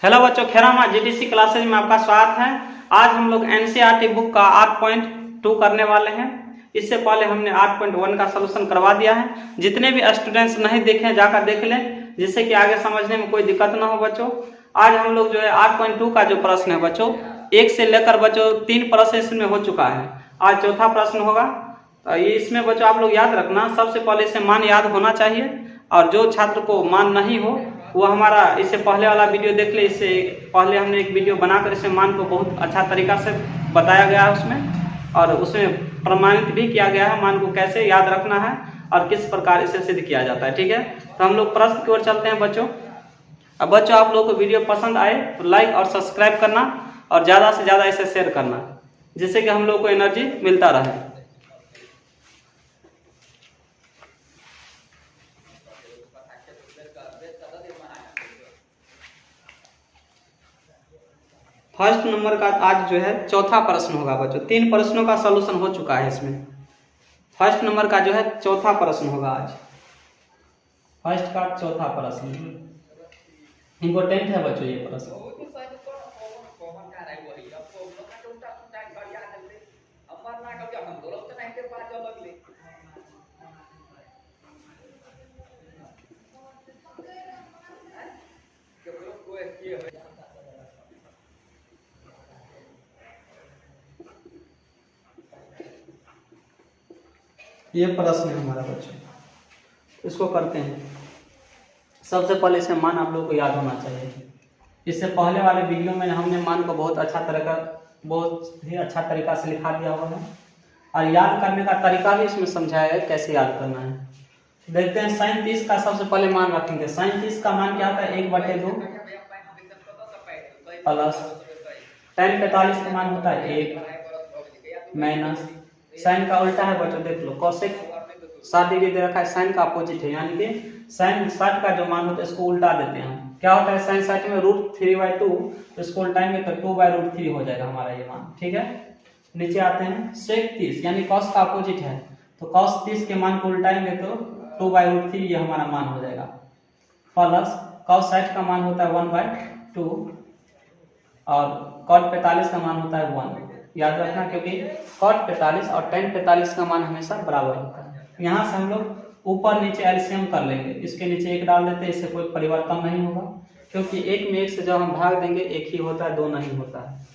Hello बच्चों, खेरामा GTC classes में आपका स्वागत है। आज हम लोग एनसीईआरटी बुक का 8.2 करने वाले हैं। इससे पहले हमने 8.1 का सलूशन करवा दिया है। जितने भी स्टूडेंट्स नहीं देखे जाकर देख लें, जिससे कि आगे समझने में कोई दिक्कत ना हो बच्चों। आज हम लोग जो है 8.2 का जो प्रश्न है बच्चों, 1 से लेकर बच्चों 3 प्रश्न इसमें हो चुका है। आज चौथा प्रश्न होगा। तो ये इसमें बच्चों आप लोग याद रखना, सबसे पहले इसे मान याद होना चाहिए, और जो छात्र को मान नहीं हो वो हमारा इससे पहले वाला वीडियो देख ले। इससे पहले हमने एक वीडियो बनाकर इसे मान को बहुत अच्छा तरीका से बताया गया है उसमें, और उसमें प्रमाणित भी किया गया है मान को कैसे याद रखना है और किस प्रकार इसे सिद्ध किया जाता है। ठीक है, तो हम लोग प्रश्न की ओर चलते हैं बच्चों। अब बच्चों आप लोगों को वीडियो पसंद आए तो लाइक और सब्सक्राइब करना, और ज़्यादा से ज़्यादा इसे शेयर करना, जिससे कि हम लोग को एनर्जी मिलता रहे। फर्स्ट नंबर का आज जो है चौथा प्रश्न होगा बच्चों। 3 प्रश्नों का सॉल्यूशन हो चुका है इसमें। फर्स्ट नंबर का जो है चौथा प्रश्न होगा आज। फर्स्ट का चौथा प्रश्न इम्पोर्टेंट है बच्चों ये प्रश्न। ये प्रश्न है हमारा बच्चों, इसको करते हैं। सबसे पहले इसे मान आप लोगों को याद होना चाहिए। इससे पहले वाले वीडियो में हमने मान को बहुत ही अच्छा तरीका से लिखा दिया हुआ है, और याद करने का तरीका भी इसमें समझाया है कैसे याद करना है। देखते हैं sin 30 का सबसे पहले मान रखेंगे। sin 30 का मान क्या होता है? 1/2 प्लस tan 45 का मान होता है 1 माइनस साइन का उल्टा है बच्चों, देख लो कोसेक 60 डिग्री दे रखा है, साइन का अपोजिट है, यानी कि साइन 60 का जो मान होता है इसको उल्टा देते हैं हम। क्या होता है साइन 60 में √3/2, तो इसको उल्टाएंगे तो 2/√3 हो जाएगा हमारा ये मान। ठीक है, नीचे आते हैं सेक 30 यानी कॉस का अपोजिट है, तो कॉस 30 के मान को उल्टाएंगे तो 2/√3 ये हमारा मान हो जाएगा, प्लस कॉस 60 का मान होता है 1/2 और कॉट 45 का मान होता है 1। याद रखना, क्योंकि कॉट 45 और tan 45 का मान हमेशा बराबर होता है। यहाँ से हम लोग ऊपर नीचे एलसीएम कर लेंगे। इसके नीचे 1 डाल देते हैं, इससे कोई परिवर्तन नहीं होगा, क्योंकि 1 में 1 से जब हम भाग देंगे 1 ही होता है, 2 नहीं होता है।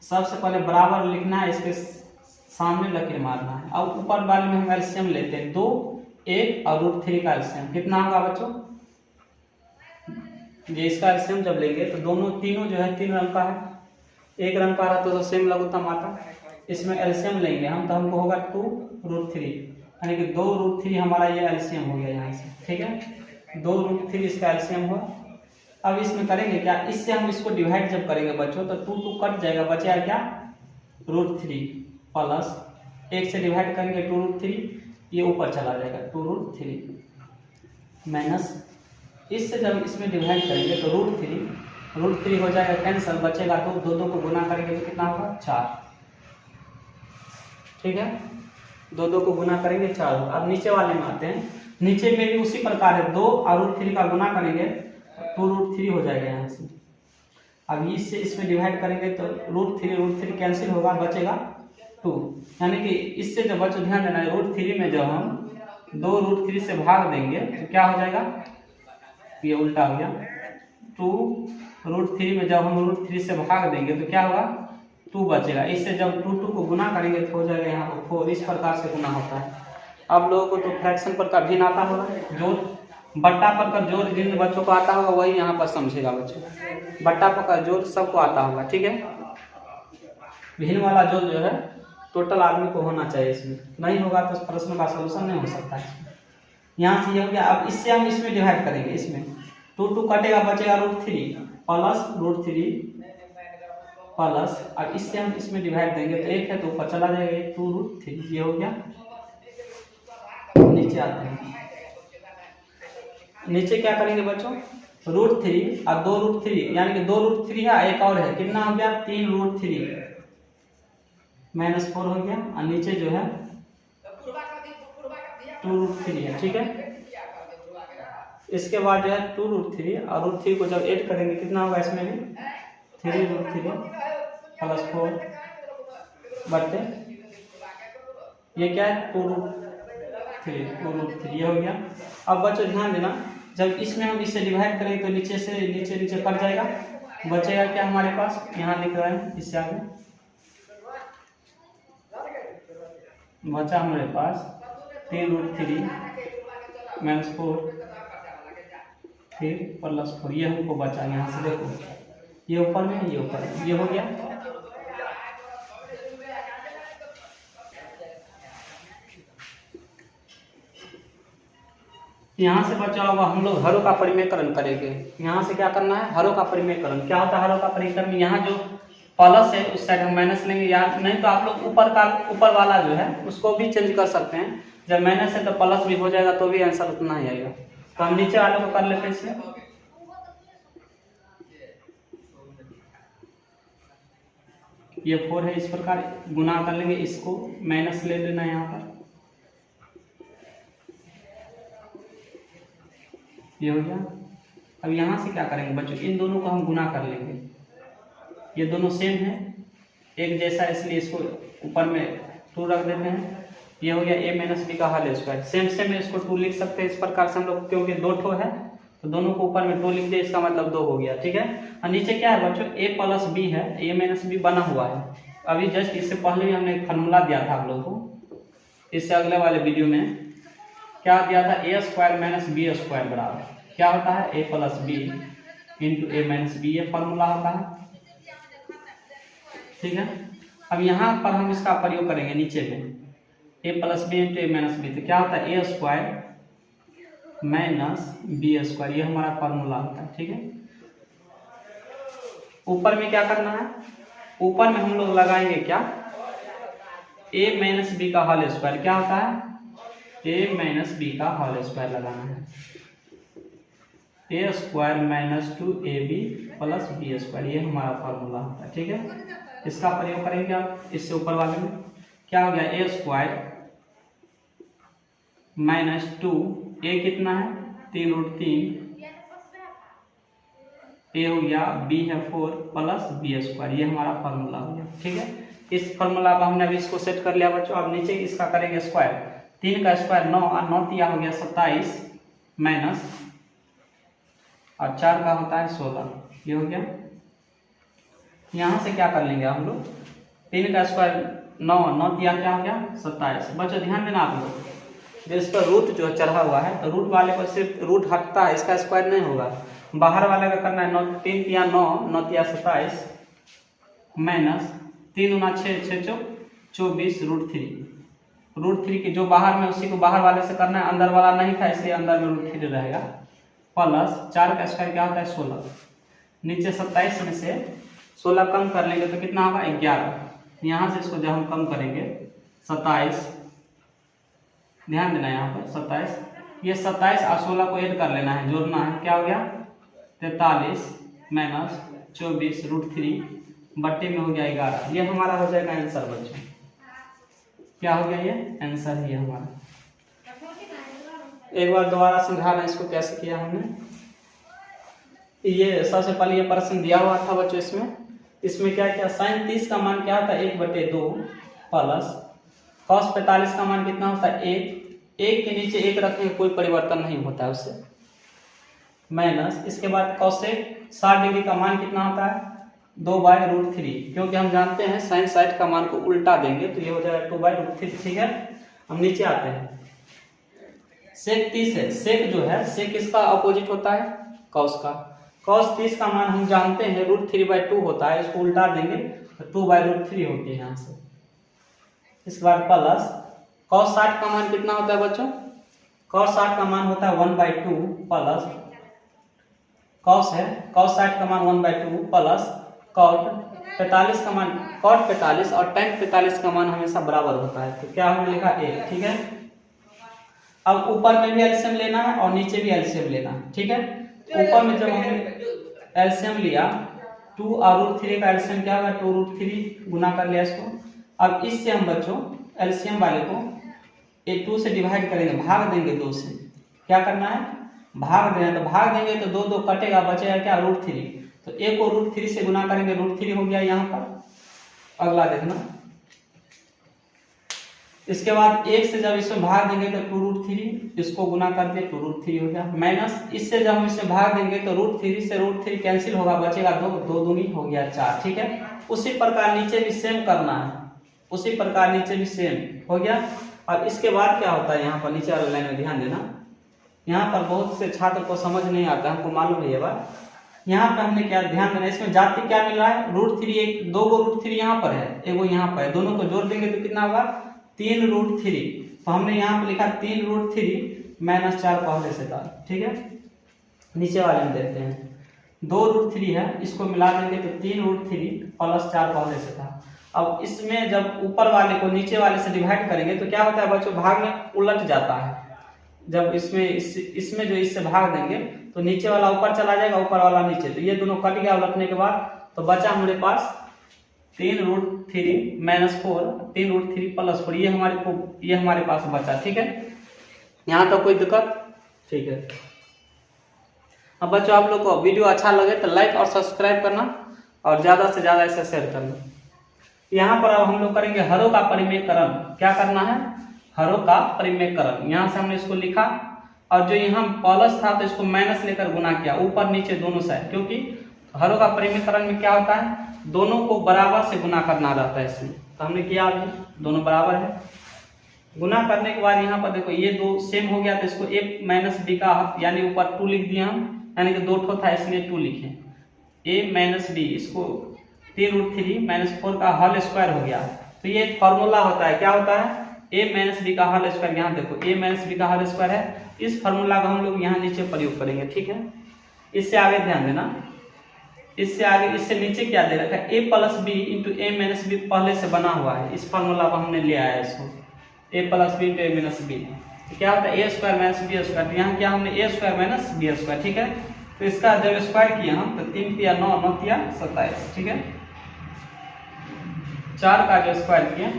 सबसे पहले बराबर लिखना है, इसके सामने लकीर मारना है। अब ऊपर वाले में हम एलसीएम लेते हैं, 2, 1 और √3 का एलसीएम कितना होगा बच्चों? ये इसका एलसीएम जब लेंगे तो तीनों जो है 3 रंग का है, 1 रंग का रहा तो सेम लघुत्तम आता। इसमें एलसीएम लेंगे हम तो हमको होगा 2√3, यानी कि 2√3 हमारा ये एलसीएम हो गया यहाँ से। ठीक है, 2√3 इसका एलसीएम हुआ। अब इसमें करेंगे क्या, इससे हम इसको डिवाइड जब करेंगे बच्चों तो 2 कट जाएगा, बचेगा क्या? √3 प्लस 1 से डिवाइड करेंगे 2√3, ये ऊपर चला जाएगा 2√3 माइनस इससे जब इसमें डिवाइड करेंगे तो √3 हो जाएगा, कैंसिल, बचेगा तो 2 को गुना करेंगे तो कितना होगा? 4। ठीक है, 2 को गुना करेंगे 4। अब नीचे वाले में आते हैं। नीचे में भी उसी प्रकार है, 2 और √3 का गुना करेंगे 2√3 हो जाएगा यहाँ से। अब इससे इसमें डिवाइड करेंगे तो √3 कैंसिल होगा, बचेगा 2। यानी कि इससे जो बच्चों ध्यान देना है, √3 में जब हम 2 √3 से भाग देंगे तो क्या हो जाएगा? ये उल्टा हो गया। 2 √3 में जब हम √3 से भाग देंगे तो क्या होगा? 2 बचेगा। इससे जब 2 को गुना करेंगे तो हो जाएगा यहाँ पर 4। इस प्रकार से गुना होता है। आप लोगों को तो फ्रैक्शन पर का भिन्न आता होगा, जोड़ बट्टा पर का जोड़ जिन बच्चों को आता होगा वही यहाँ पर समझेगा बच्चों। बट्टा पर का जोड़ सबको आता होगा। ठीक है, भिन्न वाला जोड़ जो है टोटल आदमी को होना चाहिए, इसमें नहीं होगा तो प्रश्न का सलूशन नहीं हो सकता है। यहाँ से ये हो गया। अब इससे हम इसमें डिवाइड करेंगे, इसमें 2 कटेगा, बचेगा √3 प्लस √3 प्लस, अब इससे हम इसमें डिवाइड देंगे तो 1 है तो ऊपर चला जाएगा 2√3, ये हो गया। नीचे आते हैं, नीचे क्या करेंगे बच्चों? √3 और 2√3, यानी कि 2√3 है, एक और है, कितना हो गया? 3√3 -4 हो गया, और नीचे जो है 2√3 है। ठीक है, इसके बाद जो है 2√3 और √3 को जब ऐड करेंगे कितना होगा इसमें भी 3√3 प्लस 4 बटे ये क्या है 2√3 ये हो गया। अब बच्चों ध्यान देना, जब इसमें हम इसे डिवाइड करेंगे तो नीचे से नीचे कट जाएगा, बचेगा क्या हमारे पास, यहाँ लिख रहे हैं इससे आगे बचा हमारे पास 3√3 -4 फिर प्लस 4 ये हमको बचा। यहाँ से देखो ये ऊपर में ये ऊपर ये हो गया। यहाँ से बचा होगा हम लोग हरों का परिमेयकरण करेंगे। यहाँ से क्या करना है, हरों का परिमेयकरण। क्या होता है हरों का परिमेयकरण, यहाँ जो प्लस है उस साइड हम माइनस लेंगे, या नहीं तो आप लोग ऊपर वाला जो है उसको भी चेंज कर सकते हैं। जब माइनस है तो प्लस भी हो जाएगा तो भी आंसर उतना ही आएगा। तो हम नीचे वाले को कर लेते हैं इसमें। ये 4 है, इस प्रकार गुना कर लेंगे, इसको माइनस ले लेना है यहाँ पर, ये हो गया। अब यहाँ से क्या करेंगे बच्चों, इन दोनों को हम गुना कर लेंगे। ये दोनों सेम है एक जैसा, इसलिए इसको ऊपर में 2 रख देते हैं। ये हो गया a - b का होल स्क्वायर। सेम इसको 2 लिख सकते हैं इस प्रकार से हम लोग, क्योंकि 2 ठो है तो दोनों को ऊपर में 2 लिख दे, इसका मतलब 2 हो गया। ठीक है, और नीचे क्या है बच्चों a + b है, a - b बना हुआ है। अभी जस्ट इससे पहले भी हमने एक फार्मूला दिया था आप लोगों को, इससे अगले वाले वीडियो में क्या दिया था, a² - b² बराबर क्या होता है a + b × a - b, ये फार्मूला होता है। ठीक है, अब यहाँ पर हम इसका प्रयोग करेंगे नीचे में a + b × a - b, तो क्या होता है a² - b², ये हमारा फार्मूला होता है। ठीक है, ऊपर में क्या करना है, ऊपर में हम लोग लगाएंगे क्या a - b का होल स्क्वायर। क्या होता है a - b का होल स्क्वायर लगाना है, a² - 2ab + b², ये हमारा फार्मूला होता है। ठीक है, इसका प्रयोग करेंगे आप इससे ऊपर वाले में। क्या हो गया a² - 2, a कितना है 3√3, a हो गया, b है 4 + b², ये हमारा फार्मूला हो गया। ठीक है, इस फार्मूला को हमने अभी इसको सेट कर लिया बच्चों। अब नीचे इसका करेंगे स्क्वायर, 3 का स्क्वायर 9 और 9 तिया हो गया 27 माइनस और 4 का होता है 16, ये हो गया। यहाँ से क्या कर लेंगे हम लोग, 3 का स्क्वायर 9 तिया क्या हो गया 27। बच्चों ध्यान देना आप लोग, जिस पर रूट जो चढ़ा हुआ है तो रूट वाले पर सिर्फ रूट हटता है, इसका स्क्वायर नहीं होगा। बाहर वाले का करना है 3 तिया 9 तिया 27 माइनस 3 × 6 = 24 √3 की जो बाहर में उसी को बाहर वाले से करना है, अंदर वाला नहीं था इसलिए अंदर में √3 रहेगा, प्लस 4 का स्क्वायर क्या होता है 16। नीचे 27 में से 16 कम कर लेंगे तो कितना होगा 11। यहाँ से इसको जब हम कम करेंगे 27, ध्यान देना यहाँ पर 27, ये 27 और 16 को ऐड कर लेना है, जोड़ना है। क्या हो गया 43 माइनस 24 √3 बट्टे में हो गया 11, ये हमारा हो जाएगा आंसर बच्चों। क्या हो गया, ये आंसर ही है हमारा। एक बार दोबारा समझा रहे हैं इसको कैसे किया हमने। ये सबसे पहले ये प्रश्न दिया हुआ था बच्चों, इसमें क्या किया, sin 30 का मान क्या होता है 1/2 प्लस cos 45 का मान कितना होता है 1 के नीचे 1 रखने कोई परिवर्तन नहीं होता है उससे, माइनस इसके बाद cosec 60 डिग्री का मान कितना होता है 2/√3, क्योंकि हम जानते हैं sin 60 का मान को उल्टा देंगे तो ये हो जाएगा 2/√3। ठीक है, हम नीचे आते हैं, sec 30 है, sec जो है sec इसका अपोजिट होता है cos का। cos 30 का मान हम जानते हैं √3/2 होता है, इसको उल्टा देंगे तो 2/√3 होती है यहाँ से। इसके बाद प्लस cos 60 का मान कितना होता है बच्चों, cos 60 का मान होता है 1/2 प्लस cos है, cos 60 का मान 1/2 प्लस cot 45 का मान cot 45 और tan 45 का मान हमेशा बराबर होता है, तो क्या हमने लिखा 1। ठीक है, अब ऊपर में भी एलसीएम लेना है और नीचे भी एलसीएम लेना है। ठीक है, ऊपर में जब हमने एलसीएम लिया 2 और √3 का एलसीएम क्या होगा 2√3 गुना कर लिया इसको। अब इससे हम बच्चों एलसीएम वाले को 2 से डिवाइड करेंगे, भाग देंगे 2 से। क्या करना है भाग देना, तो भाग देंगे तो 2 2 कटेगा, बचेगा क्या √3। तो a को √3 से गुना करेंगे, √3 हो गया यहाँ पर। अगला देखना, इसके बाद 1 से जब इसमें भाग देंगे तो 2√3, इसको गुना कर दिए 2√3 हो गया। माइनस इससे जब हम इसमें भाग देंगे तो √3 से √3 कैंसिल होगा, बचेगा 2, 2 दूनी हो गया 4। ठीक है, उसी प्रकार नीचे भी सेम करना है, उसी प्रकार नीचे भी सेम हो गया। अब इसके बाद क्या होता है, यहाँ पर नीचे वाले लाइन में ध्यान देना, यहाँ पर बहुत से छात्र को समझ नहीं आता, हमको मालूम है ये बात। यहाँ पे हमने क्या ध्यान देना, इसमें जाति क्या मिल रहा है, √3, 2 गो √3 यहाँ पर है, 1 गो यहाँ पर है, दोनों को जोड़ देंगे तो कितना होगा 3√3। तो हमने यहाँ पे लिखा 3√3 माइनस 4 पहले से था। ठीक है, नीचे वाले में देखते हैं, 2√3 है, इसको मिला देंगे तो 3√3 प्लस 4 पहले से था। अब इसमें जब ऊपर वाले को नीचे वाले से डिवाइड करेंगे तो क्या होता है बच्चों, भाग में उलट जाता है। जब इसमें जो इससे भाग देंगे तो नीचे वाला ऊपर चला जाएगा, ऊपर वाला नीचे, तो ये दोनों कट गया उलटने के बाद। तो बचा हमारे पास 3√3 माइनस 4, 3√3 प्लस 4, ये हमारे पास बचा। ठीक है, यहाँ तक कोई दिक्कत? ठीक है। अब बच्चों आप लोग को वीडियो अच्छा लगे तो लाइक और सब्सक्राइब करना और ज्यादा से ज्यादा इसे शेयर करना। यहाँ पर अब हम लोग करेंगे हरों का परिमेयकरण। क्या करना है, हरों का परिमेयकरण। यहाँ से हमने इसको लिखा और जो यहाँ प्लस था तो इसको माइनस लेकर गुना किया, ऊपर नीचे दोनों साइड, क्योंकि हरों का परिमेयकरण में क्या होता है, दोनों को बराबर से गुना करना रहता है इसमें। तो हमने किया, अभी दोनों बराबर है। गुना करने के बाद यहाँ पर देखो ये 2 सेम हो गया, तो इसको a माइनस b का यानी ऊपर 2 लिख दिया हम, यानी कि 2 ठो था इसलिए 2 लिखे, a माइनस b, इसको 3√3 माइनस 4 का होल स्क्वायर हो गया। तो ये एक फॉर्मूला होता है, क्या होता है, a माइनस b का होल स्क्वायर। यहाँ देखो a माइनस b का होल स्क्वायर है, इस फॉर्मूला का हम लोग यहाँ नीचे प्रयोग करेंगे। ठीक है, इससे आगे ध्यान देना, इससे आगे इससे नीचे क्या दे रखा है, a plus B into A minus B पहले से बना हुआ है, इस फॉर्मूला को हमने ले आया है इसको, a plus B into A minus B. तो क्या होता है a square minus B square, तो यहाँ क्या हमने a square minus B square. ठीक है, तो इसका जब स्क्वायर किया हम तो 3 तिया 9, 9 तिया 27। ठीक है, 4 का जो स्क्वायर किया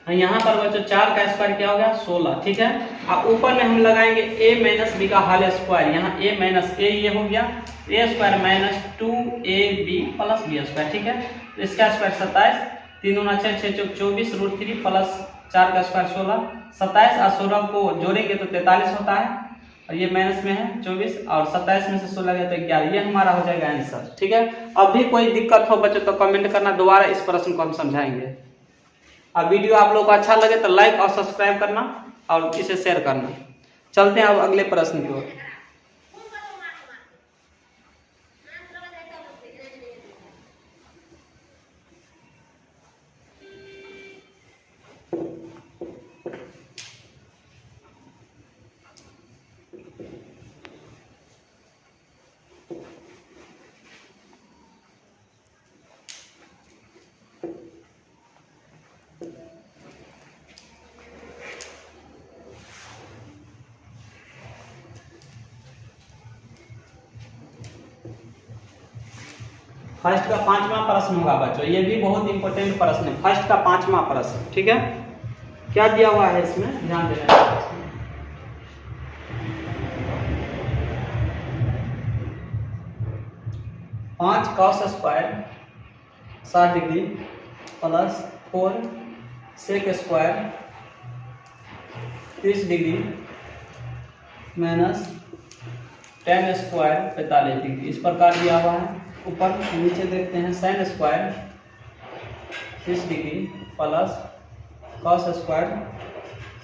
यहाँ पर बच्चों 4 का स्क्वायर क्या हो गया 16। ठीक है, अब ऊपर में हम लगाएंगे a माइनस बी का होल स्क्वायर, यहाँ a माइनस a ये हो गया a square minus 2ab plus b square. ठीक है, तो इसका स्क्वायर 27, 3 दूना 6, 6 चौक 24, √3 प्लस 4 का स्क्वायर 16, 27 और 16 को जोड़ेंगे तो 43 होता है, और ये माइनस में है 24, और 27 में से 16 गया तो 11, ये हमारा हो जाएगा आंसर। ठीक है, अब भी कोई दिक्कत हो बच्चों तो कमेंट करना, दोबारा इस प्रश्न को हम समझाएंगे। अब वीडियो आप लोग को अच्छा लगे तो लाइक और सब्सक्राइब करना और इसे शेयर करना। चलते हैं अब अगले प्रश्न की ओर। फर्स्ट का 5वां प्रश्न होगा बच्चों, ये भी बहुत इंपॉर्टेंट प्रश्न है, फर्स्ट का 5वां प्रश्न। ठीक है, क्या दिया हुआ है इसमें, ध्यान देना है। 5 cos square 60 degree plus 4 sec square 30 degree minus tan square 45 degree, इस प्रकार दिया हुआ है। ऊपर नीचे देखते हैं sin square 30 degree plus cos square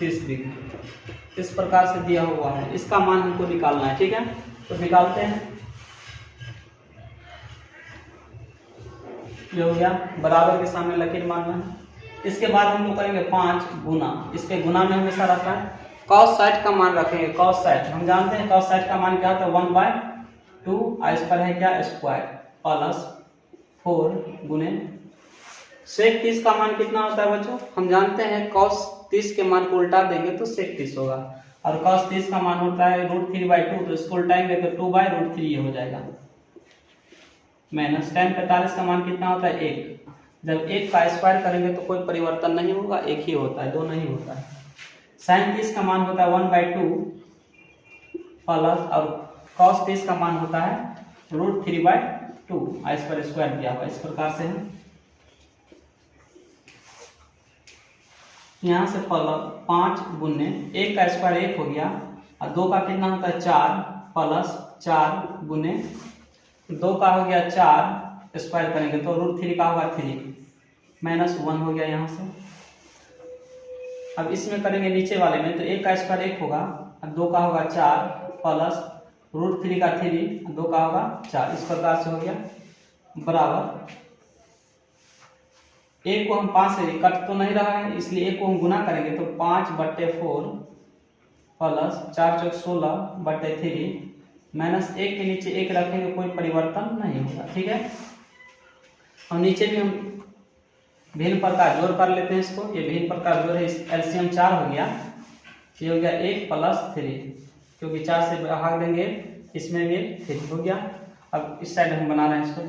30 degree, इस प्रकार से दिया हुआ है। इसका मान हमको निकालना है। ठीक है, तो निकालते हैं। ये हो गया, बराबर के सामने लकीर मारना है। इसके बाद हम लोग करेंगे 5 गुना, इसके गुना में हमेशा रहता है cos 60 का मान रखेंगे। cos 60 हम जानते हैं, cos 60 का मान क्या होता है 1/2, इस पर है क्या स्क्वायर प्लस 4 गुने sec 30 का मान कितना होता है बच्चों, हम जानते हैं cos 30 के मान को उल्टा देंगे तो sec 30 होगा, और cos 30 का मान होता है √3/2, तो इसको उल्टाएंगे तो 2/√3 हो जाएगा। माइनस tan 45 का मान कितना होता है 1। जब 1 का स्क्वायर करेंगे तो कोई परिवर्तन नहीं होगा, 1 ही होता है, 2 नहीं होता है। sin 30 का मान होता है 1/2 प्लस, और cos 30 का मान होता है √3/2। इस पर स्क्वायर दिया हुआ इस प्रकार से है। यहाँ से 5 गुने 1 का स्क्वायर 1 हो गया, और 2 का कितना होता है 4 प्लस 4 गुने 2 का हो गया 4, स्क्वायर करेंगे तो √3 का होगा 3 माइनस 1 हो गया यहाँ से। अब इसमें करेंगे नीचे वाले में, तो 1 का स्क्वायर 1 होगा, और 2 का होगा 4 प्लस √3 का 3, 2 का होगा 4, इस प्रकार से हो गया बराबर। 1 को हम 5 से कट तो नहीं रहा है, इसलिए 1 को हम गुना करेंगे तो 5/4 प्लस 4 चौक 16/3 माइनस 1 के नीचे 1 रखेंगे, कोई परिवर्तन नहीं होगा, ठीक है। और नीचे भी हम भिन्न प्रकार जोड़ कर लेते हैं इसको, ये भिन्न प्रकार जोड़ है, एलसीएम 4 हो गया, ये हो गया 1 + 3, क्योंकि 4 से भाग देंगे इसमें भी 3 हो गया। अब इस साइड हम बना रहे हैं इसको।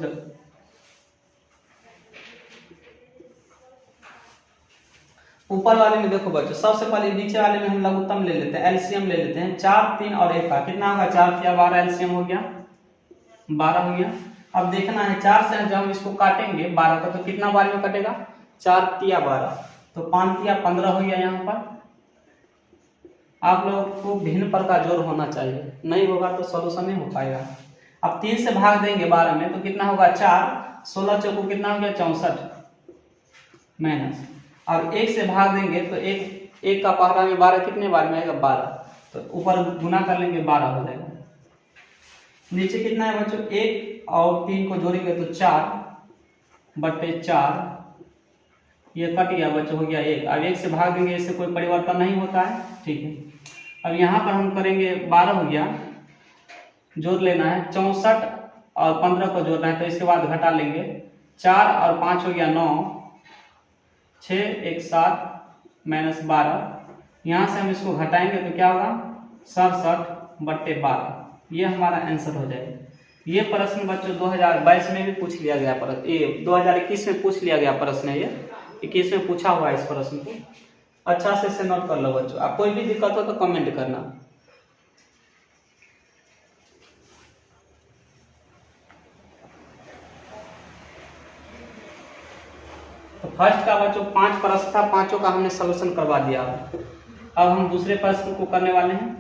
ऊपर वाले में देखो बच्चों, सबसे पहले नीचे वाले में हम लघुत्तम ले लेते हैं, एलसीएम ले लेते हैं। 4, 3 और 1 का कितना होगा 4 × 12 एलसीएम हो गया 12 हो गया। अब देखना है 4 से जब हम इसको काटेंगे 12 का, तो कितना बार में कटेगा 4 × 12, तो 5 × 15 हो गया। यहाँ पर आप लोग को भिन्न प्रकार जोड़ होना चाहिए, नहीं होगा तो सॉल्यूशन नहीं हो पाएगा। अब 3 से भाग देंगे 12 में तो कितना होगा 4, 16 चौको कितना हो गया 64 माइनस, और 1 से भाग देंगे तो 1 का पहला में 12 कितने बार में आएगा 12, तो ऊपर गुना कर लेंगे 12 हो जाएगा। नीचे कितना है बच्चों 1 और 3 को जोड़ेंगे तो 4/4, ये कट गया बच्चों, हो गया 1। अब 1 से भाग देंगे, इससे कोई परिवर्तन नहीं होता है, ठीक है। अब यहाँ पर हम करेंगे 12 हो गया, जोड़ लेना है 64 और 15 को जोड़ना है, तो इसके बाद घटा लेंगे 4 और 5 हो गया 9, 6 1 7 माइनस 12, यहाँ से हम इसको घटाएंगे तो क्या होगा 67/12, ये हमारा आंसर हो जाएगा। ये प्रश्न बच्चों 2022 में भी पूछ लिया गया प्रश्न, ये 2021 में पूछ लिया गया प्रश्न है, ये 21 में पूछा हुआ है इस प्रश्न को। अच्छा से इसे नोट कर लो बच्चों, आप कोई भी दिक्कत हो तो कमेंट करना। तो फर्स्ट का बच्चों 5 प्रश्न था, 5 का हमने सॉल्यूशन करवा दिया। अब हम दूसरे प्रश्न को करने वाले हैं।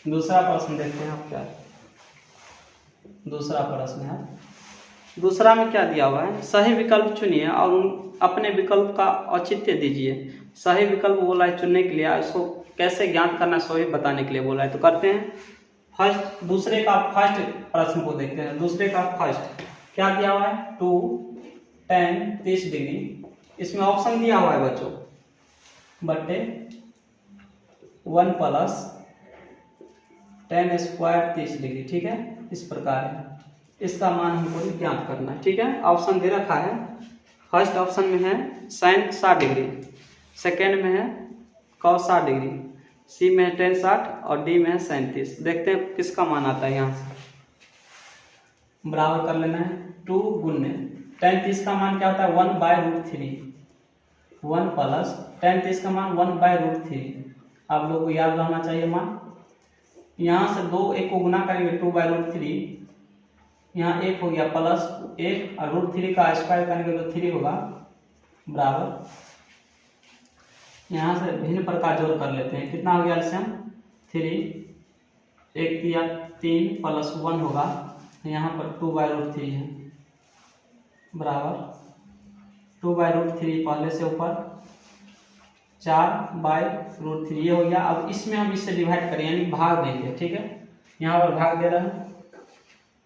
दूसरा प्रश्न देखते हैं आप क्या दूसरा प्रश्न है। दूसरा में क्या दिया हुआ है, सही विकल्प चुनिए और अपने विकल्प का औचित्य दीजिए। सही विकल्प बोला है चुनने के लिए, इसको कैसे ज्ञात करना सही बताने के लिए बोला है। तो करते हैं फर्स्ट, दूसरे का फर्स्ट प्रश्न को देखते हैं। दूसरे का फर्स्ट क्या दिया हुआ है 2 tan 30 डिग्री, इसमें ऑप्शन दिया हुआ है बच्चों बटे 1 + tan² 30 डिग्री, ठीक है। इस प्रकार है, इसका मान हमको ज्ञात करना है, ठीक है। ऑप्शन दे रखा है, फर्स्ट ऑप्शन में है sin 60 डिग्री, सेकेंड में है cos 60 डिग्री, सी में है tan 60 और डी में है sin 30। देखते हैं किसका मान आता है। यहाँ से बराबर कर लेना है 2 गुने tan 30 का मान क्या होता है 1/√3, 1 + tan 30 का मान 1/√3, आप लोग को याद रहना चाहिए मान। यहाँ से 2 1 को गुना करेंगे 2/√3, यहाँ 1 हो गया प्लस 1 और √3 का स्क्वायर करेंगे तो 3 होगा बराबर। यहाँ से भिन्न प्रकार जोड़ कर लेते हैं, कितना हो गया एलसीएम 3, 1 × 3 + 1 होगा, यहाँ पर 2/√3 है बराबर 2/√3 पहले से ऊपर 4/√3 ये हो गया। अब इसमें हम इससे डिवाइड करें यानी भाग देंगे, ठीक है। यहाँ पर भाग दे रहे हैं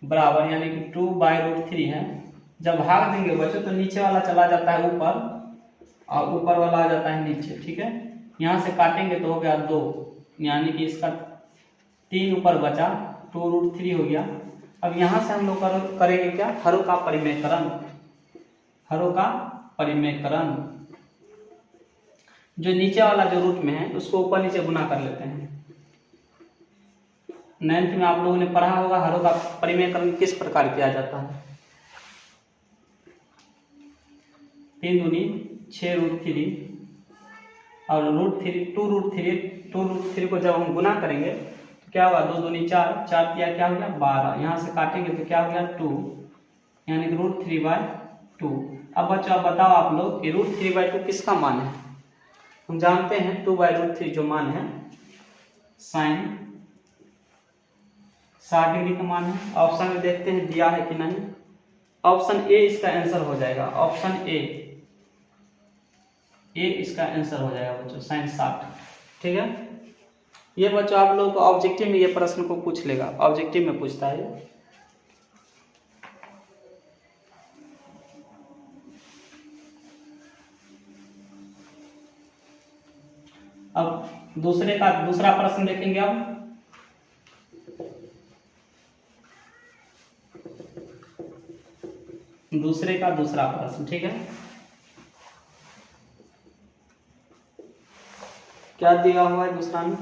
बराबर, यानी कि 2/√3 है। जब भाग देंगे बच्चों तो नीचे वाला चला जाता है ऊपर और ऊपर वाला आ जाता है नीचे, ठीक है। यहाँ से काटेंगे तो हो गया 2, यानी कि इसका 3 ऊपर बचा 2√3 हो गया। अब यहाँ से हम लोग करेंगे क्या, हरों का परिमेयकरण, हरों का परिमेयकरण, जो नीचे वाला जो रूट में है उसको ऊपर नीचे गुना कर लेते हैं। 9th में आप लोगों ने पढ़ा होगा हरों का परिमेयकरण किस प्रकार किया जाता है। 3 दूनी 6√3 और √3 को जब हम गुना करेंगे तो क्या होगा, 2 दूनी 4, 4 किया क्या हो गया 12, यहाँ से काटेंगे तो क्या हो गया 2, यानी कि √3/2। अब बच्चों आप बताओ आप लोग कि √3/2 किसका मान है। हम जानते हैं 2/√3 जो मान है साइन 60 डिग्री का मान है। ऑप्शन में देखते हैं दिया है कि नहीं। ऑप्शन ए इसका आंसर हो जाएगा, ऑप्शन ए इसका आंसर हो जाएगा बच्चों, साइन 60। ठीक है, ये बच्चों आप लोग को ऑब्जेक्टिव में ये प्रश्न को पूछ लेगा, ऑब्जेक्टिव में पूछता है। अब दूसरा प्रश्न देखेंगे। अब दूसरे का दूसरा प्रश्न, ठीक है, क्या दिया हुआ है दूसरा में,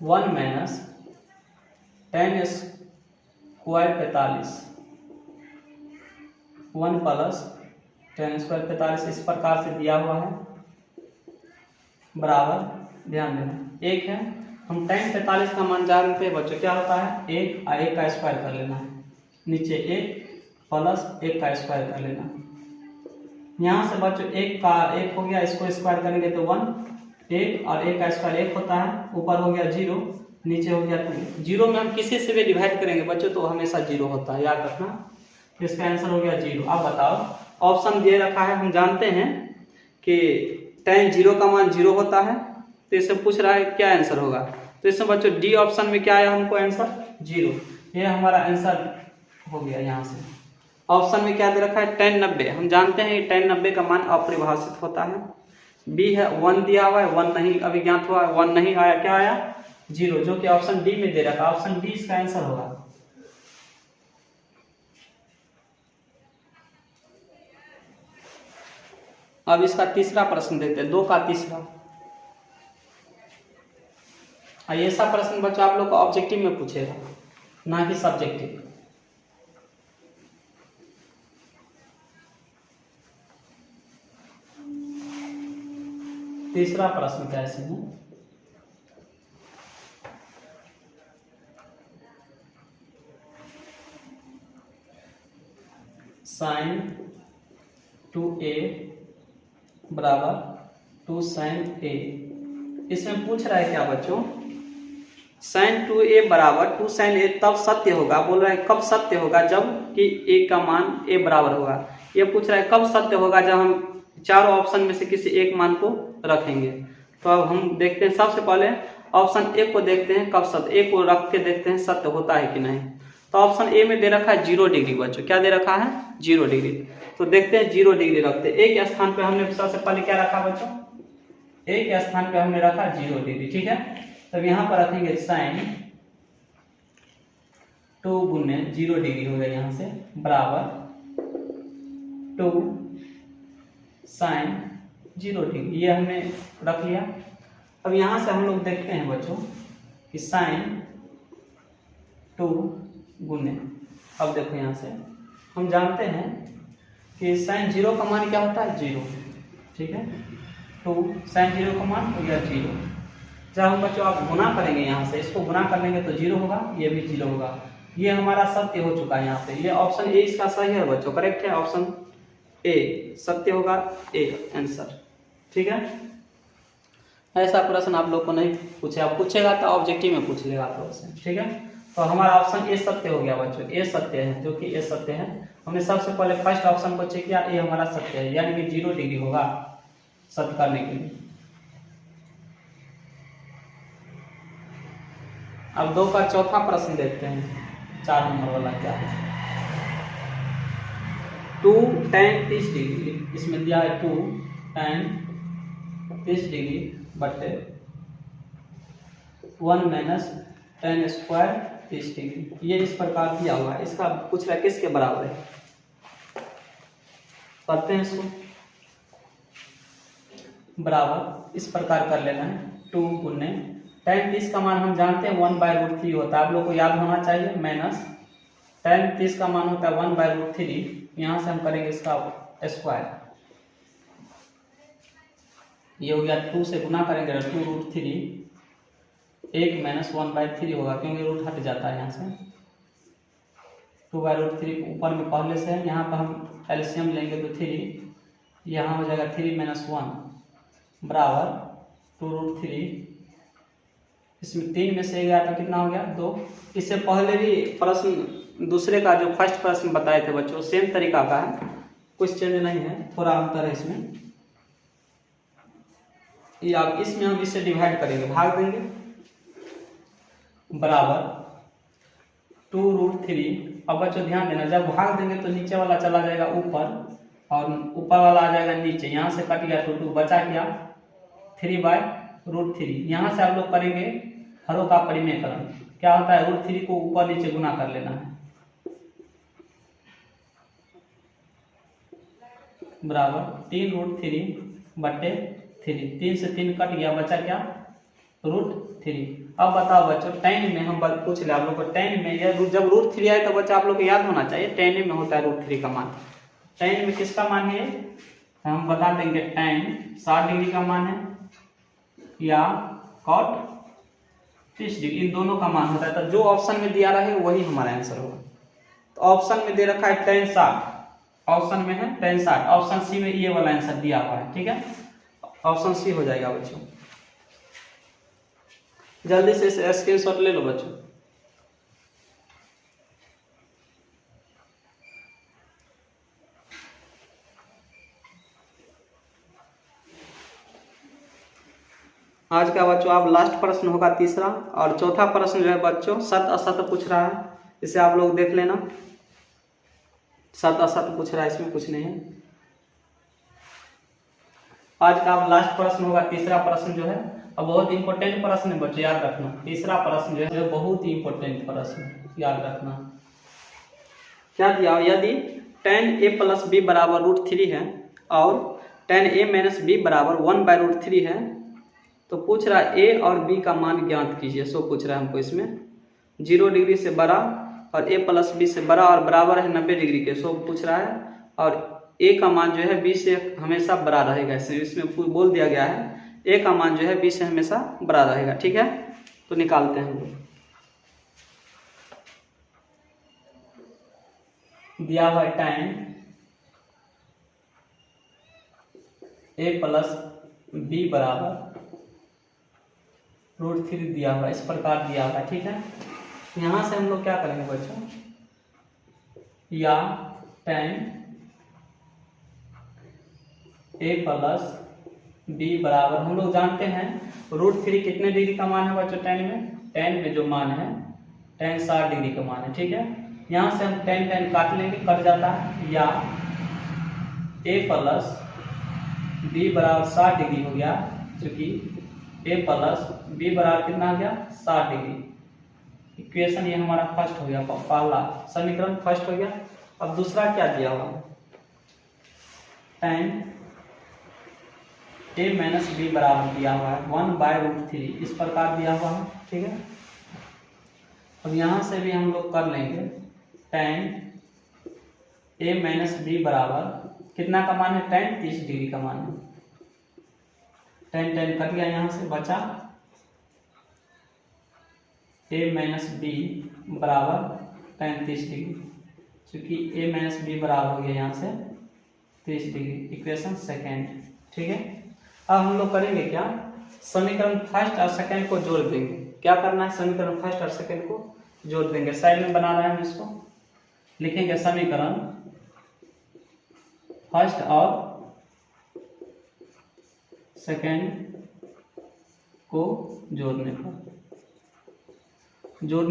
1 - 10² 45, 1 + 10² 45 इस प्रकार से दिया हुआ है, बराबर, ध्यान देना 1 है। हम tan 45 का मान जानते हैं बच्चों, क्या होता है 1 और 1 का स्क्वायर कर लेना है, नीचे 1 + 1 का स्क्वायर कर लेना। यहाँ से बच्चों 1 का 1 हो गया, इसको स्क्वायर करेंगे तो 1, 1 और 1 का स्क्वायर 1 होता है, ऊपर हो गया 0, नीचे हो गया 2। 0 में हम किसी से भी डिवाइड करेंगे बच्चों तो हमेशा 0 होता है, याद रखना। इसका आंसर हो गया 0। अब बताओ, ऑप्शन दे रखा है, हम जानते हैं कि tan 0 का मान 0 होता है, तो इससे पूछ रहा है क्या आंसर होगा। तो इसमें बच्चों डी ऑप्शन में क्या आया हमको आंसर 0, ये हमारा आंसर हो गया। यहाँ से ऑप्शन में क्या दे रखा है tan 90, हम जानते हैं कि tan 90 का मान अपरिभाषित होता है। बी है 1 दिया हुआ है, 1 नहीं अभी ज्ञात हुआ, 1 नहीं आया, क्या आया 0, जो कि ऑप्शन डी में दे रखा है, ऑप्शन डी इसका आंसर होगा। अब इसका तीसरा प्रश्न देखते हैं, 2 का तीसरा। ऐसा प्रश्न बच्चों आप लोग को ऑब्जेक्टिव में पूछेगा, ना कि सब्जेक्टिव। तीसरा प्रश्न कैसे है, sin 2a बराबर 2 sin a। इसमें पूछ रहा है क्या बच्चों, sin 2a बराबर 2 sin a तब सत्य होगा, बोल रहा है कब सत्य होगा, जब कि a का मान a बराबर होगा। ये पूछ रहा है कब सत्य होगा, जब हम चारों ऑप्शन में से किसी एक मान को रखेंगे। तो अब हम देखते हैं, सबसे पहले ऑप्शन ए को देखते हैं कब सत्य, ए को रख के देखते हैं सत्य होता है कि नहीं। तो ऑप्शन ए में दे रखा है 0 डिग्री बच्चों, क्या दे रखा है 0 डिग्री। तो देखते हैं 0 डिग्री रखते हैं, एक स्थान पे हमने सबसे पहले क्या रखा बच्चों, एक स्थान पे हमने रखा 0 डिग्री, ठीक है। तब यहाँ पर रखेंगे sin 2 गुने 0 डिग्री हो गया, यहाँ से बराबर 2 sin 0 डिग्री, ये हमने रख लिया। अब यहाँ से हम लोग देखते हैं बच्चों कि sin 2 गुने, अब देखो यहाँ से हम जानते हैं कि sin 0 का मान क्या होता है 0, ठीक है। तो sin 0 का मान हो गया 0। जब हम बच्चों आप गुना करेंगे, यहाँ से इसको गुना कर लेंगे तो 0 होगा, ये भी 0 होगा, ये हमारा सत्य हो चुका है। यहाँ पे ये ऑप्शन ए इसका सही है बच्चों, करेक्ट है, ऑप्शन ए सत्य होगा, ए आंसर, ठीक है। ऐसा प्रश्न आप लोग को नहीं पूछे, आप पूछेगा तो ऑब्जेक्टिव में पूछ लेगा प्रश्न, ठीक है। तो हमारा ऑप्शन ए सत्य हो गया बच्चों, ए सत्य है, जो कि ए सत्य है। हमने सबसे पहले फर्स्ट ऑप्शन को चेक किया, ए हमारा सत्य है, यानी कि 0 डिग्री होगा सत्य करने के लिए। अब 2 का चौथा प्रश्न देखते हैं, 4 नंबर वाला क्या है। 2 tan 30 डिग्री, इसमें दिया है 2 tan 30 डिग्री बटे 1 - tan स्क्वायर 30 डिग्री, ये इस प्रकार दिया हुआ है। इसका पूछ रहा है किसके बराबर है, करते हैं इसको। बराबर इस प्रकार कर लेना है 2 गुने tan 30 का मान हम जानते हैं 1/√3 होता है, आप लोग को याद होना चाहिए, माइनस tan 30 का मान होता है 1/√3। यहाँ से हम करेंगे इसका स्क्वायर, ये हो गया 2 से गुना करेंगे 2√3, 1 माइनस 1/3 होगा क्योंकि रूट हट जाता है यहाँ से। 2/√3 ऊपर में पहले से है, यहाँ पर हम एलसीएम लेंगे तो 3, यहाँ हो जाएगा 3 - 1 बराबर 2√3। इसमें 3 में से गया तो कितना हो गया 2। इससे पहले भी प्रश्न दूसरे का जो फर्स्ट प्रश्न बताए थे बच्चों सेम तरीका का है, कुछ चेंज नहीं है, थोड़ा अंतर है इसमें। ये अब इसमें हम इससे डिवाइड करेंगे, भाग देंगे, बराबर 2√3। अब बच्चों ध्यान देना, जब भाग देंगे तो नीचे वाला चला जाएगा ऊपर और ऊपर वाला आ जाएगा नीचे, यहाँ से कट गया 2 बचा क्या 3/√3। यहाँ से आप लोग करेंगे हरों का परिमेयकरण, क्या होता है √3 को ऊपर नीचे गुना कर लेना है, बराबर 3√3/3। 3 से 3 कट गया, बचा क्या √3। अब बताओ बच्चों tan में हम पूछ ले आप लोग को, tan में यह जब √3 आए तो बच्चा आप लोग को याद होना चाहिए tan में होता है √3 का मान। tan में किसका मान है हम बता देंगे, tan 60 डिग्री का मान है या cot 30 डिग्री, इन दोनों का मान होता है। तो जो ऑप्शन में दिया रहे वही हमारा आंसर होगा। तो ऑप्शन में दे रखा है tan 60, ऑप्शन में है tan 60, ऑप्शन सी में ये वाला आंसर दिया हुआ है, ठीक है, ऑप्शन सी हो जाएगा बच्चों। जल्दी से इसे स्क्रीनशॉट ले लो बच्चों। आज का बच्चों आप लास्ट प्रश्न होगा तीसरा, और चौथा प्रश्न जो है बच्चों सत असत पूछ रहा है, इसे आप लोग देख लेना, सत असत पूछ रहा है, इसमें कुछ नहीं है। आज का आप लास्ट प्रश्न होगा तीसरा प्रश्न जो है, अब बहुत इंपॉर्टेंट प्रश्न है बच्चों, याद रखना। तीसरा प्रश्न जो है बहुत ही इंपॉर्टेंट प्रश्न, याद रखना। क्या दिया, यदि tan a + b बराबर √3 है और tan a - b बराबर 1/√3 है, तो पूछ रहा है a और b का मान ज्ञात कीजिए। सो पूछ रहा है हमको इसमें 0 डिग्री से बड़ा और a + b से बड़ा और बराबर है 90 डिग्री के, सो पूछ रहा है, और a का मान जो है b से हमेशा बड़ा रहेगा। इसमें बोल दिया गया है a का मान जो है b से हमेशा बड़ा रहेगा, ठीक है। तो निकालते हैं हम लोग, दिया हुआ tan a + b बराबर √3 दिया हुआ, इस प्रकार दिया हुआ, ठीक है। यहाँ से हम लोग क्या करेंगे बच्चों, या tan a + b बराबर, हम लोग जानते हैं √3 कितने डिग्री का मान है बच्चों tan में जो मान है tan 60 डिग्री का मान है, ठीक है। यहाँ से हम tan काट लेंगे, कट जाता है, या a + b बराबर 60 डिग्री हो गया, क्योंकि a + b बराबर कितना आ गया 60 डिग्री। इक्वेशन ये हमारा फर्स्ट हो गया, पहला समीकरण फर्स्ट हो गया। अब दूसरा क्या दिया हुआ है, tan a - b बराबर दिया हुआ है 1/√3, इस प्रकार दिया हुआ है, ठीक है। अब यहाँ से भी हम लोग कर लेंगे tan a - b बराबर कितना का मान है tan 30 डिग्री का मान है, tan कट गया, यहाँ से बचा a - b बराबर tan 30 डिग्री, क्योंकि a - b बराबर हो गया यहाँ से 30 डिग्री, इक्वेशन सेकेंड, ठीक है। अब हम लोग करेंगे क्या, समीकरण फर्स्ट और सेकंड को जोड़ देंगे। क्या करना है, समीकरण फर्स्ट और सेकंड को जोड़ देंगे। साइड में बना रहे हैं हम इसको, लिखेंगे समीकरण फर्स्ट और सेकंड को जोड़ने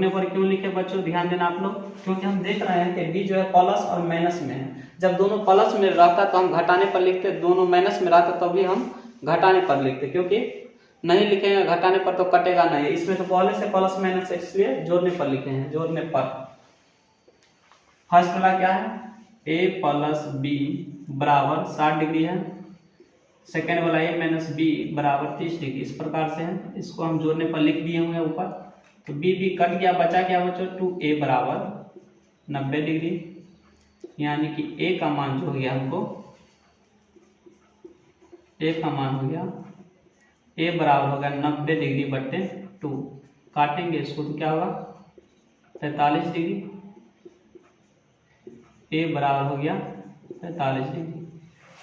पर क्यों लिखे बच्चों, ध्यान देना आप लोग, क्योंकि हम देख रहे हैं कि b जो है प्लस और माइनस में है। जब दोनों प्लस में रहता तो हम घटाने पर लिखते, दोनों माइनस में रहता तब भी हम घटाने पर लिखते, क्योंकि नहीं लिखेंगे घटाने पर तो कटेगा नहीं। इसमें तो पहले से प्लस माइनस, इसलिए जोड़ने पर लिखे हैं, जोड़ने पर। फर्स्ट वाला क्या है, a + b बराबर 60 डिग्री है, सेकेंड वाला a माइनस बी बराबर 30 डिग्री, इस प्रकार से है। इसको हम जोड़ने पर लिख दिए हुए हैं ऊपर, तो b भी कट गया, बचा क्या बच्चों 2a बराबर 90 डिग्री, यानी कि a का मान जो हो गया हमको, a का मान हो गया, a बराबर हो गया 90 डिग्री बट्टे 2। काटेंगे इसको तो क्या होगा 45 डिग्री, a बराबर हो गया 45 डिग्री।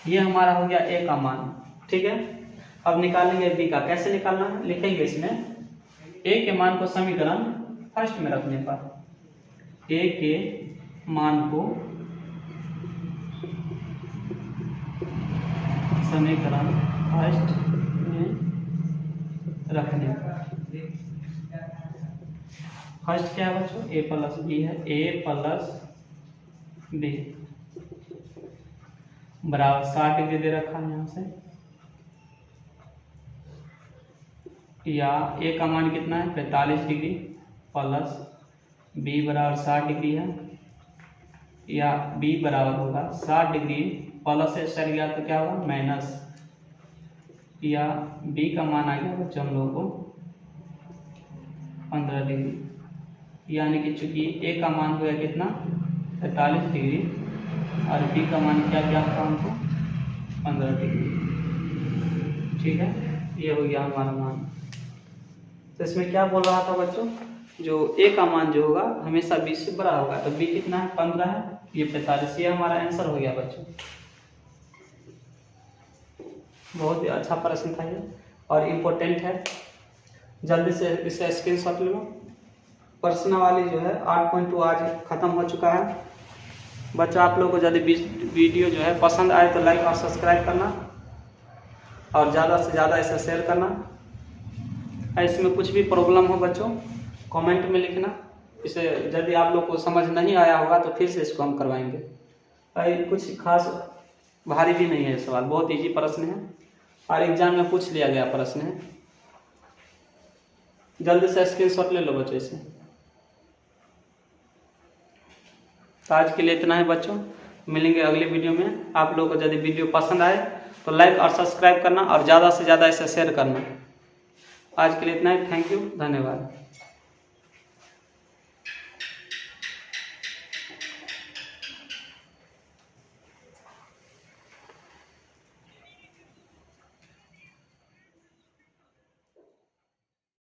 ये हमारा हो गया a का मान, ठीक है। अब निकालेंगे b का, कैसे निकालना है, लिखेंगे इसमें a के मान को समीकरण फर्स्ट में रखने पर, a के मान को समीकरण फर्स्ट में रखने पर, फर्स्ट क्या है बच्चों a प्लस बी है, a प्लस बी बराबर 60 डिग्री दे रखा है यहाँ से, या a का मान कितना है 45 डिग्री प्लस b बराबर 60 डिग्री है, या b बराबर होगा 60 डिग्री प्लस से सर गया तो क्या होगा माइनस, या b का मान आ गया बच्चों हम लोगों को 15 डिग्री, यानी कि चूंकि a का मान हो गया कितना 45 डिग्री और b का मान क्या था हमको 15 डिग्री, ठीक है। ये हो गया हमारा मान। तो इसमें क्या बोल रहा था बच्चों, जो a का मान जो होगा हमेशा b से बड़ा होगा, तो b कितना है 15 है, ये 45, ये हमारा आंसर हो गया बच्चों। बहुत ही अच्छा प्रश्न था ये और इम्पोर्टेंट है, जल्दी से इसे स्क्रीनशॉट लो। प्रश्न वाली जो है 8.2 आज खत्म हो चुका है। बच्चा आप लोगों को यदि वीडियो जो है पसंद आए तो लाइक और सब्सक्राइब करना और ज़्यादा से ज़्यादा इसे शेयर करना। इसमें कुछ भी प्रॉब्लम हो बच्चों कमेंट में लिखना, इसे यदि आप लोग को समझ नहीं आया होगा तो फिर से इसको हम करवाएंगे। कुछ खास भारी भी नहीं है सवाल, बहुत इजी प्रश्न है और एग्जाम में पूछ लिया गया प्रश्न है। जल्दी से स्क्रीनशॉट ले लो बच्चों इसे। तो आज के लिए इतना है बच्चों, मिलेंगे अगले वीडियो में। आप लोगों को यदि वीडियो पसंद आए तो लाइक और सब्सक्राइब करना और ज़्यादा से ज़्यादा इसे शेयर करना। आज के लिए इतना ही, थैंक यू, धन्यवाद।